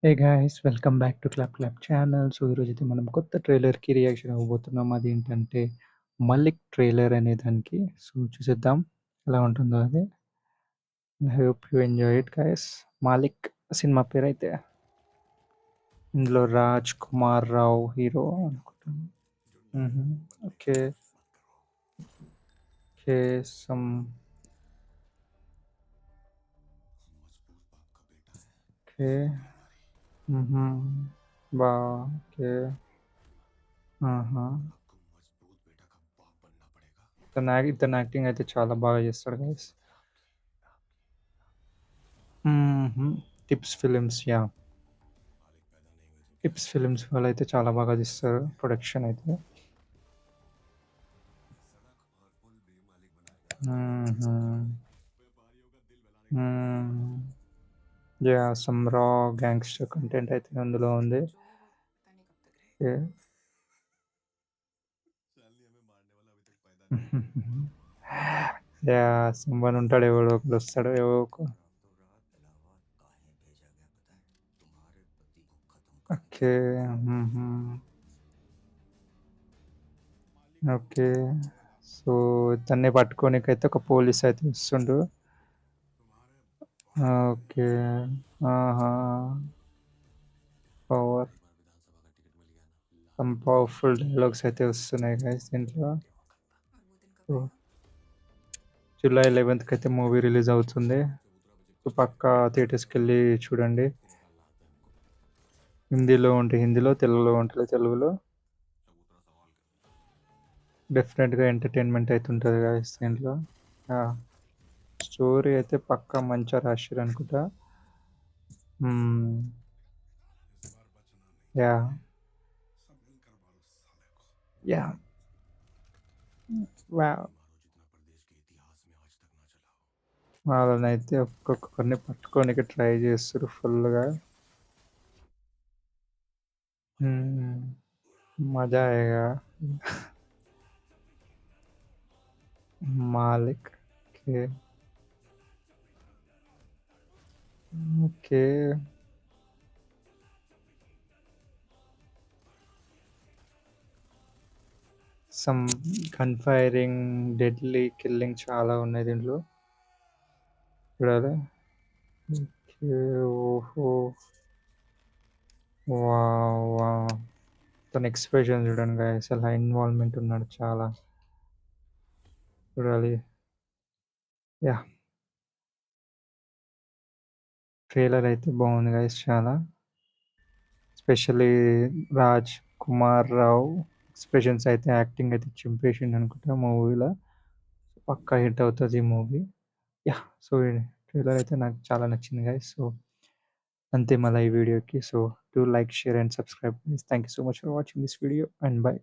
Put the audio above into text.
Hey guys welcome back to club club channel. So ఈరోజైతే మనం కొత్త ట్రైలర్‌కి రియాక్షన్ ఇవ్వబోతున్నాం. అదేంటంటే 'మలిక్' ట్రైలర్ అనే దానికి. సో చూసేద్దాం ఎలా ఉంటుందో అది. I hope you enjoy it guys. 'Malik' cinema పేరైతే. ఇందులో 'రాజ్ కుమార్ రావ్' హీరో అనుకుంటాను. హుహు. ఓకే. ఓకే. Some okay. హుహు. బా ఓకే. ఆహా! ఇతని యాక్టింగ్ అయితే చాలా బాగా చేస్తాడు గైస్. హుహు. 'Tips films' yeah! 'Tips films' వాళ్ళైతే చాలా బాగా తీస్తారు ప్రొడక్షన్ అయితే. హుహు. హ్మ్. యాహ్! సమ్ రా గ్యాంగ్‌స్టర్ కంటెంట్ అయితే అందులో ఉంది. ఓకే. యాహ్! సమ్‌వన్ ఉంటాడు. ఎవడో ఒకడొస్తాడు. ఓకే. హుహు. ఓకే. సో, ఇతన్ని పట్టుకోనికైతే ఒక పోలీస్ అయితే వస్తుండు. ఓకే. ఆహా! పవర్ సమ్ పవర్‌ఫుల్ డైలాగ్స్ అయితే వస్తున్నాయి గైస్ దీంట్లో. ఓహ్! జూలై 11థ్ అయితే మూవీ రిలీజ్ అవుతుంది. సో, పక్కా థియేటర్స్‌కెళ్ళి చూడండి. హిందీలో ఉంటే హిందీలో, తెలుగులో ఉంటే తెలుగులో. డెఫినెట్‌గా ఎంటర్‌టైన్‌మెంట్ అయితే ఉంటది గాయ్స్ దీంట్లో. యాహ్! స్టోరీ అయితే పక్కా మంచిగా రాశిర్రనుకుంటా. హ్మ్. యాహ్! యాహ్! వావ్! వాళ్ళనైతే ఒక్కొక్కరిని పట్టుకోనికి ట్రై చేస్తుర్రు ఫుల్లుగా. హ్మ్. మజా ఆయేగా. 'Malik' okay. Okay. Some gun firing, deadly killing చాలా ఉన్నాయి దీంట్లో. చూడాలి. ఓకే. ఓహో! వావ్! వావ్! తన ఎక్స్‌ప్రెషన్ చూడండి గైస్ ఎలా ఇన్వాల్వ్‌మెంట్ ఉన్నాడు చాలా. చూడాలి. యాహ్! ట్రైలర్ అయితే బాగుంది గైస్ చాలా. ఎస్పెషల్లీ 'రాజ్ కుమార్ రావ్' ఎక్స్‌ప్రెషన్స్ అయితే యాక్టింగ్ అయితే చింపేసిండనుకుంటా మూవీలో. పక్కా హిట్ అవుతది ఈ మూవీ. యాహ్! సో, ఈ ట్రైలర్ అయితే నాకు చాలా నచ్చింది గైస్. సో, అంతే మళ్ళా ఈ వీడియోకి. So, do like, share and subscribe guys. Thank you so much for watching this video and by.